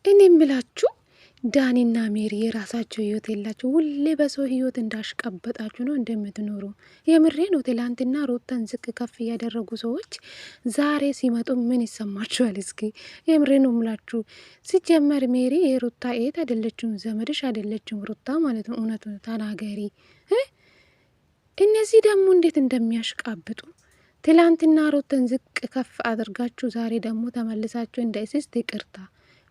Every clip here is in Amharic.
እኔ ምላችሁ ዳኒና ሜሪ የራሳቸው ህይወት የላቸው። ሁሌ በሰው ህይወት እንዳሽቀበጣችሁ ነው እንደምትኖሩ። የምሬ ነው። ትላንትና ሩታን ዝቅ ከፍ እያደረጉ ሰዎች ዛሬ ሲመጡ ምን ይሰማችኋል? እስኪ የምሬ ነው ምላችሁ። ሲጀመር ሜሪ የሩታ ኤት አይደለችም፣ ዘመድሽ አይደለችም ሩታ ማለት ነው። እውነቱ ተናገሪ። እነዚህ ደግሞ እንዴት እንደሚያሽቃብጡ ትላንትና ሩታን ዝቅ ከፍ አድርጋችሁ ዛሬ ደግሞ ተመልሳችሁ እንዳይስስት ይቅርታ።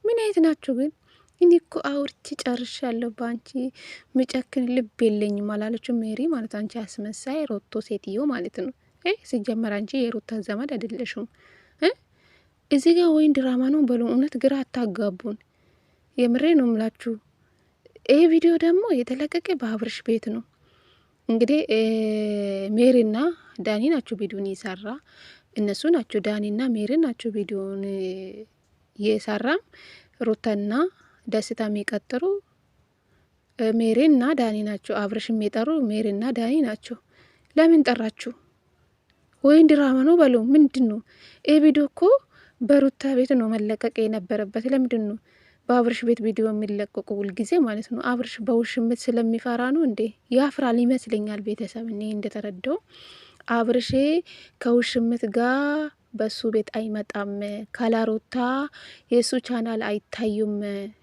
ምን አይነት ናችሁ ግን? እኔ እኮ አውርቼ ጨርሻለሁ፣ በአንቺ ምጨክን ልብ የለኝም አላለችም ሜሪ ማለት። አንቺ አስመሳይ ሮቶ ሴትዮ ማለት ነው። ሲጀመር አንቺ የሩታ ዘመድ አይደለሽም። እዚህ ጋር ወይን ድራማ ነው በሉ። እውነት ግራ አታጋቡን። የምሬ ነው ምላችሁ። ይሄ ቪዲዮ ደግሞ የተለቀቀ በአብርሽ ቤት ነው። እንግዲህ ሜሪና ዳኒ ናቸው ቪዲዮን የሰራ እነሱ ናቸው። ዳኒና ሜሪ ናቸው ቪዲዮን የሰራም ሩታና ደስታ የሚቀጥሩ ሜሪና ዳኒ ናቸው። አብርሽ የሚጠሩ ሜሪና ዳኒ ናቸው። ለምን ጠራችሁ? ወይን ድራማ ነው በሉ። ምንድን ነው ይህ ቪዲዮ? እኮ በሩታ ቤት ነው መለቀቅ የነበረበት። ለምንድን ነው በአብርሽ ቤት ቪዲዮ የሚለቀቁ ሁልጊዜ ማለት ነው? አብርሽ በውሽምት ስለሚፈራ ነው እንዴ? ያፍራል ይመስለኛል። ቤተሰብ እኔ እንደተረዳው አብርሽ ከውሽምት ጋር በሱ ቤት አይመጣም። ካላሩታ የሱ ቻናል አይታዩም።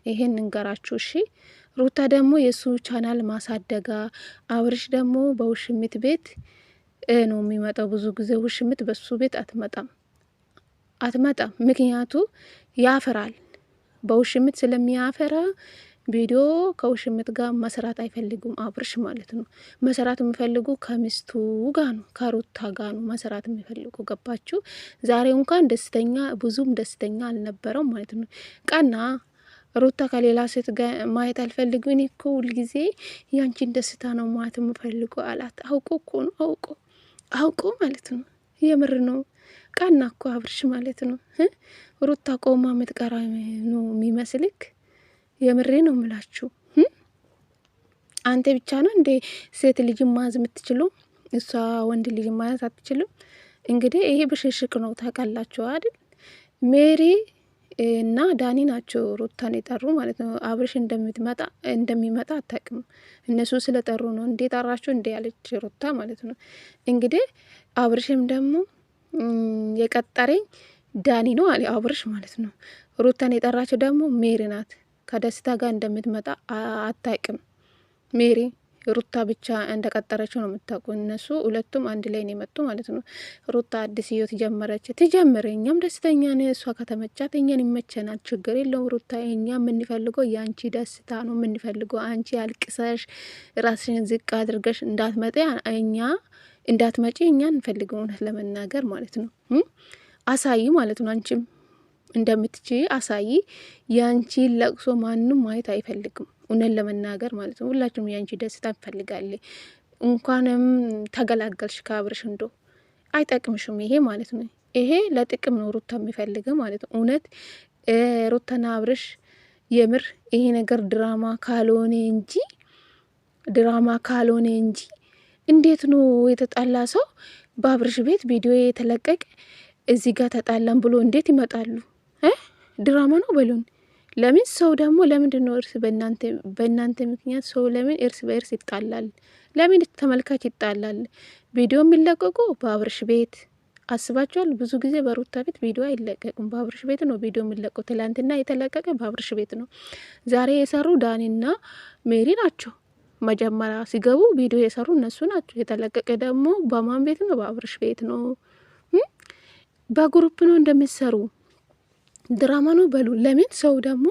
ይሄን እንገራችሁ እሺ። ሩታ ደግሞ የሱ ቻናል ማሳደጋ፣ አብርሽ ደግሞ በውሽምት ቤት ነው የሚመጣው። ብዙ ጊዜ ውሽምት በሱ ቤት አትመጣም። ምክንያቱ ያፈራል። በውሽምት ስለሚያፈራ ቪዲዮ ከውሽምት ጋር መስራት አይፈልጉም አብርሽ ማለት ነው። መስራት የሚፈልጉ ከሚስቱ ጋር ነው፣ ከሩታ ጋር ነው መስራት የሚፈልጉ። ገባችሁ? ዛሬ እንኳን ደስተኛ ብዙም ደስተኛ አልነበረም ማለት ነው። ቀና ሩታ ከሌላ ሴት ጋር ማየት አልፈልጉ። እኔ እኮ ሁልጊዜ ያንቺን ደስታ ነው ማየት የምፈልጉ አላት። አውቆ እኮ ነው አውቆ ማለት ነው። የምር ነው። ቀና እኮ አብርሽ ማለት ነው። ሩታ ቆማ ምትቀራ ነው የሚመስልክ። የምሬ ነው ምላችሁ። አንተ ብቻ ነው እንዴ ሴት ልጅ ማዝ የምትችሉ? እሷ ወንድ ልጅ ማዝ አትችልም? እንግዲህ ይሄ ብሽሽቅ ነው ታውቃላችሁ አይደል? ሜሪ እና ዳኒ ናቸው ሩታን የጠሩ ማለት ነው። አብርሽ እንደሚመጣ አታውቅም። እነሱ ስለጠሩ ነው እንዴ ጠራችሁ እንዴ ያለች ሩታ ማለት ነው። እንግዲህ አብርሽም ደግሞ የቀጠረኝ ዳኒ ነው አለ አብርሽ ማለት ነው። ሩታን የጠራቸው ደግሞ ሜሪ ናት። ከደስታ ጋር እንደምትመጣ አታውቅም ሜሪ። ሩታ ብቻ እንደቀጠረችው ነው የምታውቁ። እነሱ ሁለቱም አንድ ላይ ነው የመጡ ማለት ነው። ሩታ አዲስ ህይወት ትጀምር። እኛም ደስተኛ ነን። እሷ ከተመቻት እኛን ይመቸናል። ችግር የለውም ሩታ። እኛ የምንፈልገው የአንቺ ደስታ ነው የምንፈልገው። አንቺ አልቅሰሽ ራስሽን ዝቅ አድርገሽ እንዳትመጪ እኛ እንፈልገው። እውነት ለመናገር ማለት ነው አሳይ ማለት ነው። አንቺም እንደምትችይ አሳይ። ያንቺ ለቅሶ ማንም ማየት አይፈልግም። እውነት ለመናገር ማለት ነው። ሁላችሁም ያንቺ ደስታ እንፈልጋለን። እንኳንም ተገላገልሽ ከአብርሽ። እንዶ አይጠቅምሽም ይሄ ማለት ነው። ይሄ ለጥቅም ነው ሩታ የሚፈልገው ማለት ነው። እውነት ሩታና አብርሽ የምር ይሄ ነገር ድራማ ካልሆነ እንጂ እንዴት ነው የተጣላ ሰው በአብርሽ ቤት ቪዲዮ የተለቀቀ እዚህ ጋር ተጣላን ብሎ እንዴት ይመጣሉ? ድራማ ነው በሉን። ለምን ሰው ደግሞ ለምንድን ነው በእናንተ ምክንያት ሰው ለምን እርስ በእርስ ይጣላል? ለምን ተመልካች ይጣላል? ቪዲዮ የሚለቀቁ በአብርሽ ቤት አስባቸዋል። ብዙ ጊዜ በሩታ ቤት ቪዲዮ አይለቀቁም። በአብርሽ ቤት ነው ቪዲዮ የሚለቀቁ። ትላንትና የተለቀቀ በአብርሽ ቤት ነው። ዛሬ የሰሩ ዳኒና ሜሪ ናቸው። መጀመሪያ ሲገቡ ቪዲዮ የሰሩ እነሱ ናቸው። የተለቀቀ ደግሞ በማን ቤት ነው? በአብርሽ ቤት ነው። በግሩፕ ነው እንደሚሰሩ። ድራማ ነው በሉ። ለምን ሰው ደግሞ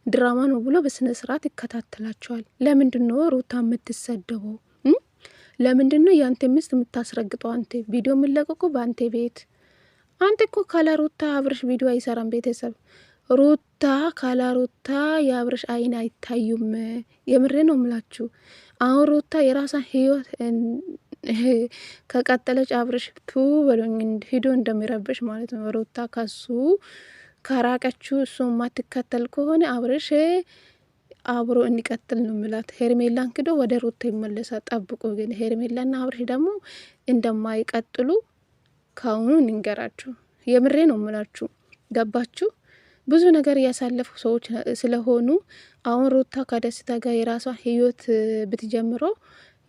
ድራማ ነው ብሎ በስነ ስርዓት ይከታተላቸዋል? ለምንድን ነው ሩታ የምትሰደበው? ለምንድን ነው የአንተ ሚስት የምታስረግጠው? አንተ ቪዲዮ የሚለቀቁ በአንተ ቤት። አንተ እኮ ካላ ሩታ አብርሽ ቪዲዮ አይሰራም። ቤተሰብ ሩታ ካላ ሩታ የአብርሽ አይን አይታዩም። የምሬ ነው ምላችሁ። አሁን ሩታ የራሳን ህይወት ከቀጠለች አብርሽ ቱ በሎኝ ሂዶ እንደሚረብሽ ማለት ነው። ሩታ ከሱ ከራቀችው እሱ ማትከተል ከሆነ አብርሽ አብሮ እንቀጥል ነው ምላት። ሄርሜላን ክዶ ወደ ሩታ ይመለሳል። ጠብቁ። ግን ሄርሜላና አብርሽ ደግሞ እንደማይቀጥሉ ካሁኑ እንንገራችሁ። የምሬ ነው ምላችሁ። ገባችሁ? ብዙ ነገር እያሳለፉ ሰዎች ስለሆኑ አሁን ሩታ ከደስታ ጋር የራሷ ህይወት ብትጀምረው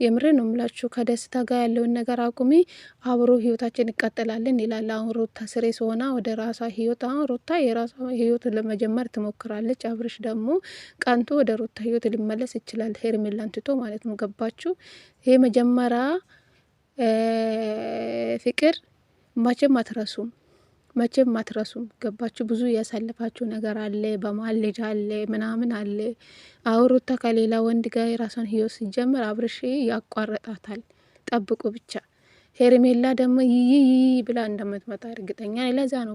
የምሬ ነው የምላችሁ። ከደስታ ጋር ያለውን ነገር አቁሚ፣ አብሮ ህይወታችን ይቀጥላለን ይላል። አሁን ሩታ ስሬስ ሆና ወደ ራሷ ህይወት አሁን ሩታ የራሷ ህይወት ለመጀመር ትሞክራለች። አብርሽ ደግሞ ቀንቶ ወደ ሩታ ህይወት ሊመለስ ይችላል፣ ሄርሜላን ትቶ ማለት ነው። ገባችሁ? ይሄ መጀመሪያ ፍቅር መቼም አትረሱም፣ መቼም አትረሱም። ገባችሁ? ብዙ ያሳለፋችሁ ነገር አለ፣ በመሀል ልጅ አለ፣ ምናምን አለ። አውሩታ ከሌላ ወንድ ጋር የራሷን ህይወት ሲጀምር አብርሽ ያቋረጣታል። ጠብቁ ብቻ። ሄርሜላ ደግሞ ይይ ብላ እንደምትመጣ እርግጠኛ። ለዛ ነው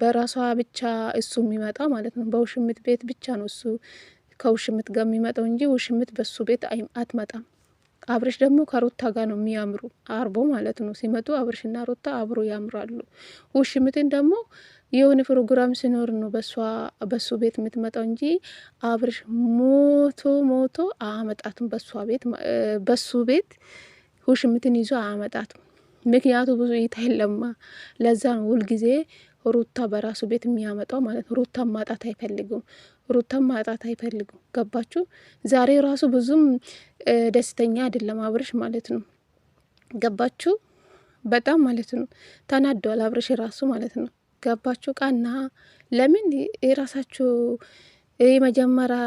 በራሷ ብቻ እሱ የሚመጣ ማለት ነው። በውሽምት ቤት ብቻ ነው እሱ ከውሽምት ጋር የሚመጣው እንጂ ውሽምት በሱ ቤት አትመጣም። አብርሽ ደግሞ ከሩታ ጋር ነው የሚያምሩ አርቦ ማለት ነው። ሲመጡ አብርሽና ሩታ አብሮ ያምራሉ። ውሽምትን ደግሞ የሆነ ፕሮግራም ሲኖር ነው በሱ ቤት የምትመጣው እንጂ አብርሽ ሞቶ አመጣትም በሱ ቤት ውሽምትን ይዞ አመጣትም። ምክንያቱ ብዙ እይታ የለማ። ለዛ ነው ሁልጊዜ ሩታ በራሱ ቤት የሚያመጣው ማለት ነው። ሩታን ማጣት አይፈልጉም። ሩታን ማጣት አይፈልጉም። ገባችሁ? ዛሬ ራሱ ብዙም ደስተኛ አይደለም አብርሽ ማለት ነው። ገባችሁ? በጣም ማለት ነው ተናዷል አብርሽ ራሱ ማለት ነው። ገባችሁ? ቃና ለምን የራሳችሁ መጀመሪያ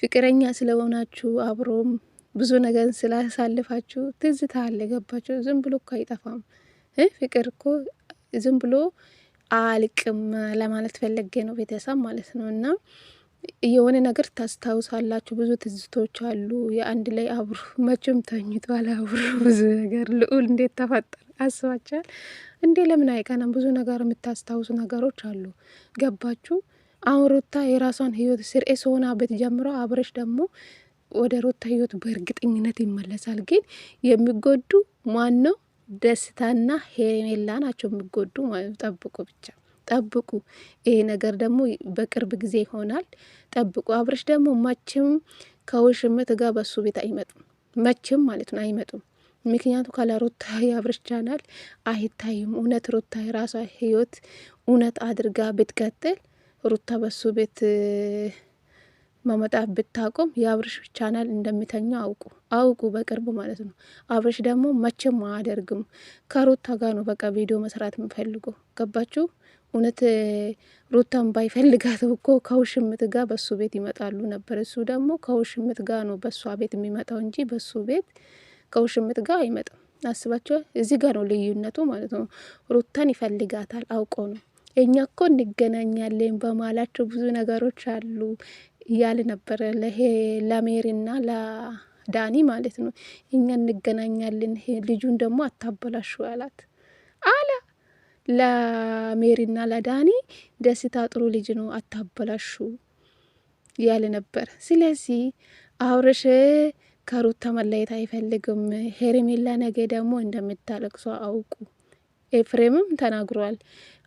ፍቅረኛ ስለሆናችሁ አብሮም ብዙ ነገር ስላሳልፋችሁ ትዝታ አለ። ገባችሁ? ዝም ብሎ እኮ አይጠፋም። ፍቅር እኮ ዝም ብሎ አልቅም ለማለት ፈለጌ ነው ቤተሰብ ማለት ነው። እና የሆነ ነገር ታስታውሳላችሁ። ብዙ ትዝቶች አሉ። የአንድ ላይ አብሮ መቼም ተኝቷል አብሮ ብዙ ነገር ልዑል እንዴት ተፈጠረ አስባችኋል እንዴ? ለምን አይቀናም? ብዙ ነገር የምታስታውሱ ነገሮች አሉ። ገባችሁ? አሁን ሩታ የራሷን ህይወት ስርኤስ ሆና ብትጀምረው አብረሽ ደግሞ ወደ ሩታ ህይወት በእርግጠኝነት ይመለሳል። ግን የሚጎዱ ማን ነው? ደስታና ሄርሜላ ናቸው የሚጎዱ ማለት። ጠብቁ ብቻ ጠብቁ። ይሄ ነገር ደግሞ በቅርብ ጊዜ ይሆናል። ጠብቁ። አብርሽ ደግሞ መቼም ከውሽምት ጋር በሱ ቤት አይመጡም። መቼም ማለት ነው አይመጡም። ምክንያቱ ካለ ሩታ የአብርሽ ቻናል አይታይም። እውነት ሩታ የራሷ ህይወት እውነት አድርጋ ብትቀጥል ሩታ በሱ ቤት መመጣ ብታቆም የአብርሽ ቻናል እንደሚተኛ አውቁ በቅርቡ ማለት ነው። አብርሽ ደግሞ መቼም አያደርግም። ከሩታ ጋር ነው በቃ ቪዲዮ መስራት የምፈልገው። ገባችሁ? እውነት ሩታን ባይፈልጋት እኮ ከውሽምት ጋር በሱ ቤት ይመጣሉ ነበር። እሱ ደግሞ ከውሽምት ጋር ነው በሷ ቤት የሚመጣው እንጂ በሱ ቤት ከውሽምት ጋር አይመጣም። አስባችኋል? እዚህ ጋር ነው ልዩነቱ ማለት ነው። ሩታን ይፈልጋታል አውቆ ነው። እኛ እኮ እንገናኛለን በማላቸው ብዙ ነገሮች አሉ እያለ ነበረ ለሜሪና ለዳኒ ማለት ነው። እኛ እንገናኛለን ልጁን ደግሞ አታበላሹ አላት አለ ለሜሪና ለዳኒ። ደስታ ጥሩ ልጅ ነው አታበላሹ ያለ ነበር። ስለዚህ አብርሽ ከሩታ መለየት አይፈልግም። ሄርሜላ ነገ ደግሞ እንደምታለቅሷ አውቁ። ኤፍሬምም ተናግሯል።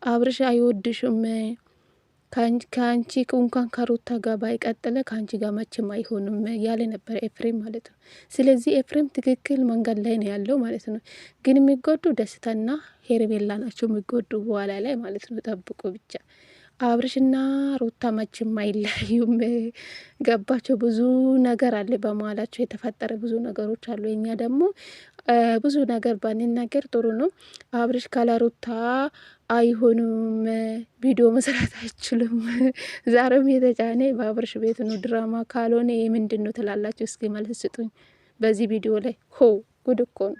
አብርሽ አይወድሽም ከአንቺ እንኳን ከሩታ ጋር ባይቀጥለ ከአንቺ ጋር መቼም አይሆንም ያለ ነበር ኤፍሬም ማለት ነው። ስለዚህ ኤፍሬም ትክክል መንገድ ላይ ነው ያለው ማለት ነው። ግን የሚጎዱ ደስታና ሄርሜላ ናቸው የሚጎዱ በኋላ ላይ ማለት ነው። ጠብቁ ብቻ። አብርሽና ሩታ መቼም አይለያዩም። ገባቸው? ብዙ ነገር አለ በመሀላቸው የተፈጠረ ብዙ ነገሮች አሉ። እኛ ደግሞ ብዙ ነገር ባንናገር ጥሩ ነው። አብርሽ ካለ ሩታ አይሆኑም፣ ቪዲዮ መስራት አይችልም። ዛሬም የተጫነ በአብርሽ ቤት ነው። ድራማ ካልሆነ ምንድን ነው ትላላችሁ? እስኪ መልስ ስጡኝ በዚህ ቪዲዮ ላይ። ሆ ጉድ እኮ ነው።